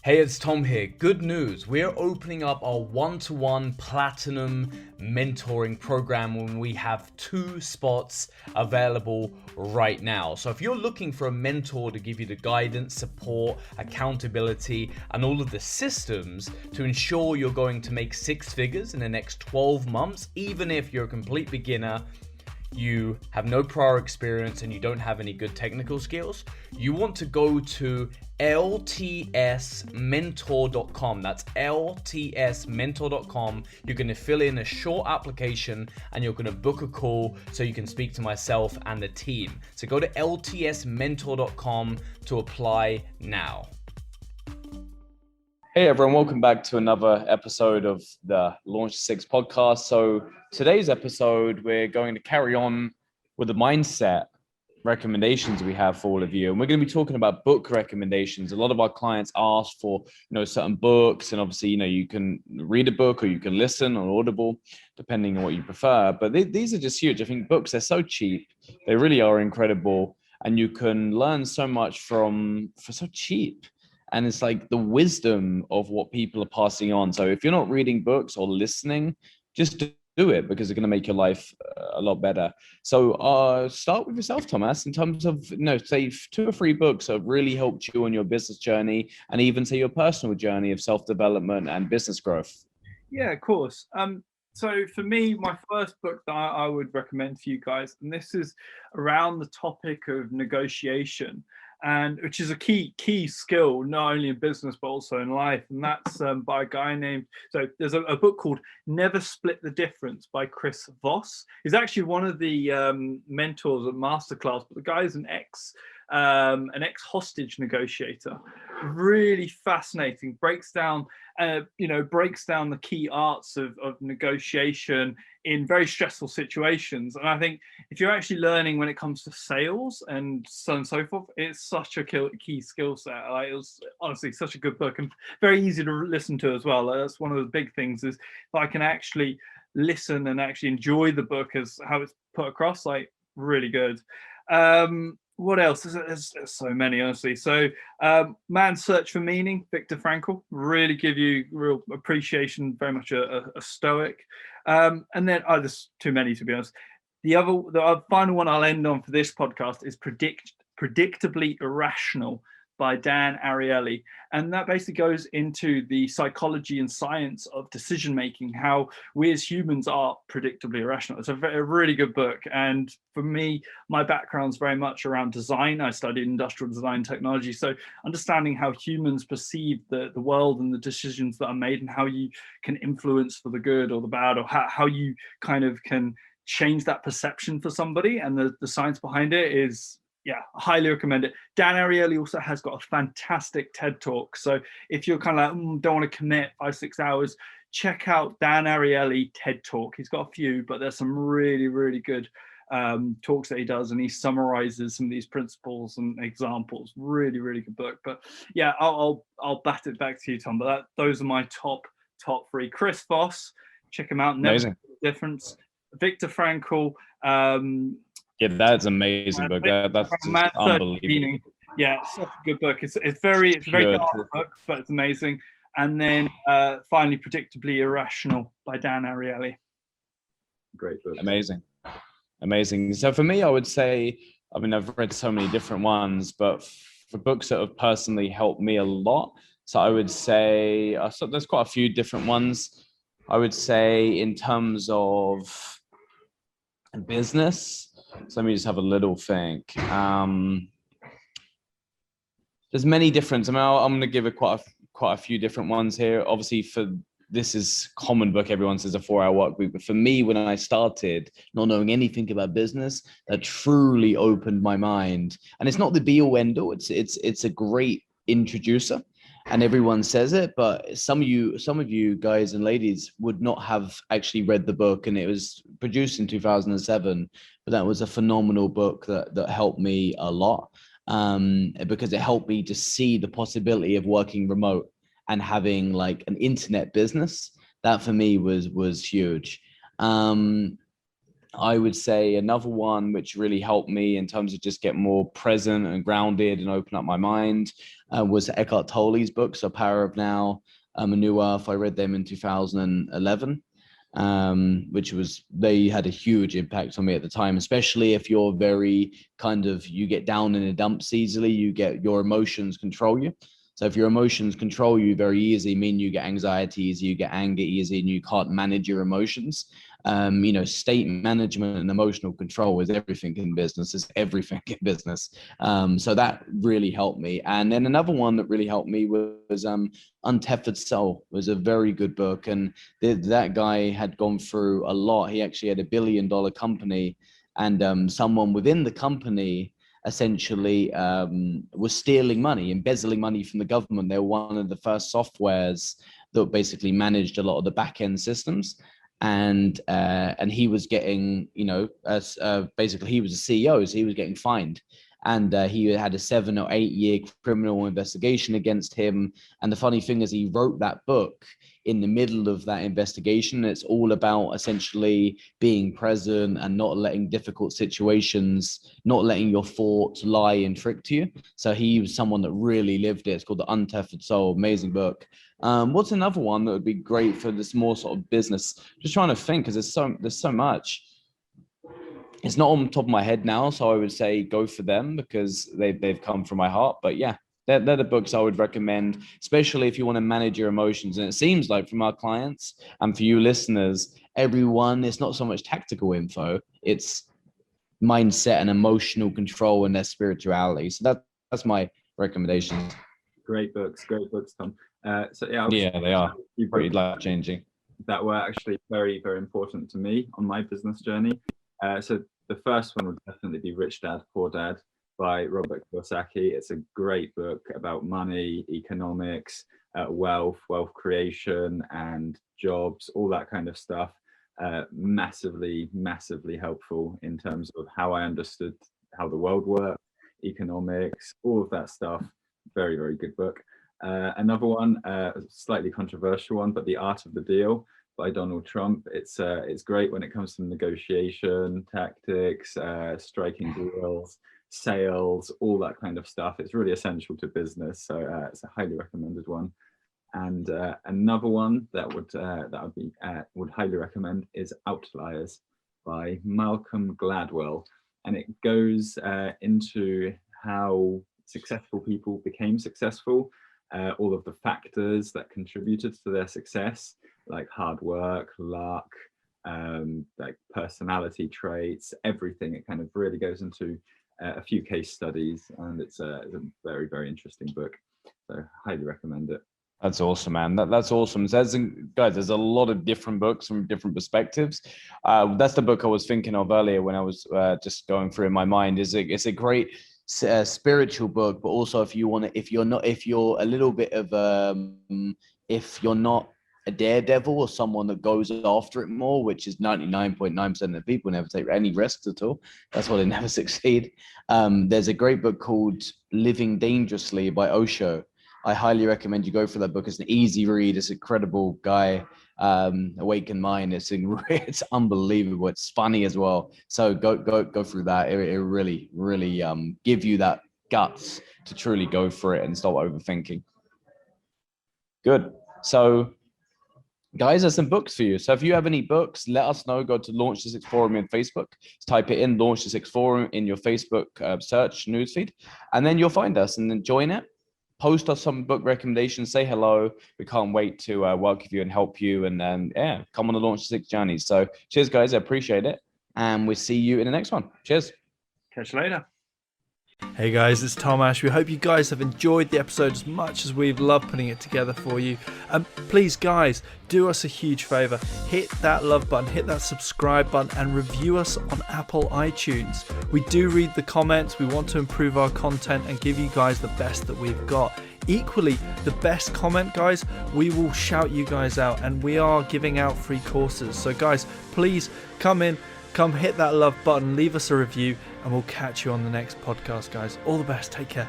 Hey, it's Tom here. Good news. We're opening up our one-to-one platinum mentoring program when we have 2 spots available right now. So if you're looking for a mentor to give you the guidance, support, accountability, and all of the systems to ensure you're going to make 6 figures in the next 12 months, even if you're a complete beginner, you have no prior experience and you don't have any good technical skills, you want to go to ltsmentor.com. That's ltsmentor.com. You're going to fill in a short application and you're going to book a call so you can speak to myself and the team. So go to ltsmentor.com to apply now. Hey everyone, welcome back to another episode of the Launch 6 podcast. So today's episode, we're going to carry on with the mindset recommendations we have for all of you. And we're going to be talking about book recommendations. A lot of our clients ask for, certain books, and obviously, you can read a book or you can listen on Audible, depending on what you prefer. But these are just huge. I think books, they're so cheap. They really are incredible. And you can learn so much for so cheap. And it's like the wisdom of what people are passing on. So if you're not reading books or listening, just do it because it's going to make your life a lot better. So start with yourself, Thomas, in terms of, say 2 or 3 books that have really helped you on your business journey and even say your personal journey of self-development and business growth. Yeah, of course. So for me, my first book that I would recommend for you guys, and this is around the topic of negotiation, and which is a key skill, not only in business, but also in life. And that's by a guy named, so there's a book called Never Split the Difference by Chris Voss. He's actually one of the mentors at Masterclass, but the guy is an ex-hostage negotiator. Really fascinating, breaks down the key arts of negotiation in very stressful situations. And I think if you're actually learning when it comes to sales and so on and so forth, it's such a key skill set. It was honestly such a good book and very easy to listen to as well. That's one of the big things, is if I can actually listen and actually enjoy the book as how it's put across, like really good. What else? There's so many, honestly. So Man's Search for Meaning, Viktor Frankl, really give you real appreciation, very much a stoic. And then, there's too many, to be honest. The final one I'll end on for this podcast is Predictably Irrational by Dan Ariely. And that basically goes into the psychology and science of decision making, how we as humans are predictably irrational. It's a really good book. And for me, my background's very much around design. I studied industrial design technology. So understanding how humans perceive the world and the decisions that are made and how you can influence for the good or the bad, or how you kind of can change that perception for somebody, and the science behind it is, yeah, highly recommend it. Dan Ariely also has got a fantastic TED Talk. So if you're kind of like, don't want to commit 5-6 hours, check out Dan Ariely TED Talk. He's got a few, but there's some really, really good talks that he does, and he summarizes some of these principles and examples. Really, really good book. But yeah, I'll bat it back to you, Tom. But those are my top 3. Chris Voss, check him out. Amazing. Never Difference. Viktor Frankl. Yeah, that's amazing book. That's unbelievable. Yeah, such a good book. It's a very dark book, but it's amazing. And then finally, Predictably Irrational by Dan Ariely. Great book. Amazing. So for me, I would say, I've read so many different ones, but for books that have personally helped me a lot, so I would say, so there's quite a few different ones. I would say in terms of business, so let me just have a little think. There's many different, I'm going to give quite a few different ones here. Obviously, this is common book, everyone says a 4-hour work week, but for me, when I started not knowing anything about business, that truly opened my mind. And it's not the be all end all, it's a great introducer, and everyone says it, but some of you guys and ladies would not have actually read the book, and it was produced in 2007, but that was a phenomenal book that helped me a lot, because it helped me to see the possibility of working remote and having like an internet business. That for me was huge. I would say another one which really helped me in terms of just get more present and grounded and open up my mind was Eckhart Tolle's books, A Power of Now, A New Earth. I read them in 2011, they had a huge impact on me at the time, especially if you're very you get down in the dumps easily, your emotions control you. So if your emotions control you very easy, you get anxiety easy, you get anger easy, and you can't manage your emotions. State management and emotional control is everything in business. It's everything in business. So that really helped me. And then another one that really helped me was Untethered Cell. Was a very good book, and that guy had gone through a lot. He actually had $1 billion company, and someone within the company essentially was stealing money, embezzling money from the government. They were one of the first softwares that basically managed a lot of the back end systems. And he was getting, basically he was a CEO, so he was getting fined. And he had a 7 or 8 year criminal investigation against him. And the funny thing is, he wrote that book in the middle of that investigation. It's all about essentially being present and not letting difficult situations, not letting your thoughts lie and trick to you. So he was someone that really lived it. It's called The Untethered Soul. Amazing book. What's another one that would be great for this more sort of business? Just trying to think, because there's so much. It's not on the top of my head now, so I would say go for them because they've come from my heart. But yeah, they're the books I would recommend, especially if you want to manage your emotions. And it seems like from our clients and for you listeners, everyone, it's not so much tactical info, it's mindset and emotional control and their spirituality. So that's my recommendation. Great books, Tom. Yeah, they are pretty life-changing. That were actually very, very important to me on my business journey. So the first one would definitely be Rich Dad, Poor Dad by Robert Kosaki. It's a great book about money, economics, wealth creation and jobs, all that kind of stuff. Massively, massively helpful in terms of how I understood how the world worked, economics, all of that stuff. Very, very good book. Another one, slightly controversial one, but The Art of the Deal by Donald Trump. It's great when it comes to negotiation, tactics, striking deals, sales, all that kind of stuff. It's really essential to business, so it's a highly recommended one. And another one that would highly recommend is Outliers by Malcolm Gladwell, and it goes into how successful people became successful, all of the factors that contributed to their success, like hard work, luck, like personality traits, everything. It kind of really goes into a few case studies, and it's a very, very interesting book. So highly recommend it. That's awesome, man. That's awesome. There's a lot of different books from different perspectives. That's the book I was thinking of earlier when I was just going through in my mind. It's a great spiritual book, but also if you're a little bit of if you're not a daredevil or someone that goes after it more, which is 99.9% of the people never take any risks at all. That's why they never succeed. There's a great book called Living Dangerously by Osho. I highly recommend you go for that book. It's an easy read. It's an incredible guy. Awakened Mind. It's unbelievable. It's funny as well. So go through that. It really, really give you that guts to truly go for it and stop overthinking. Good. So guys, there's some books for you. So if you have any books, let us know. Go to Launch the Six Forum in Facebook. Just type it in, Launch the Six Forum in your Facebook search newsfeed, and then you'll find us and then join it. Post us some book recommendations, say hello. We can't wait to work with you and help you, and come on the Launch the Six journey. So cheers, guys. I appreciate it. And we'll see you in the next one. Cheers. Catch you later. Hey guys, it's Tom Ash. We hope you guys have enjoyed the episode as much as we've loved putting it together for you. Please guys, do us a huge favor. Hit that love button, hit that subscribe button, and review us on Apple iTunes. We do read the comments. We want to improve our content and give you guys the best that we've got. Equally, the best comment, guys, we will shout you guys out, and we are giving out free courses. So guys, please come hit that love button, leave us a review, and we'll catch you on the next podcast, guys. All the best. Take care.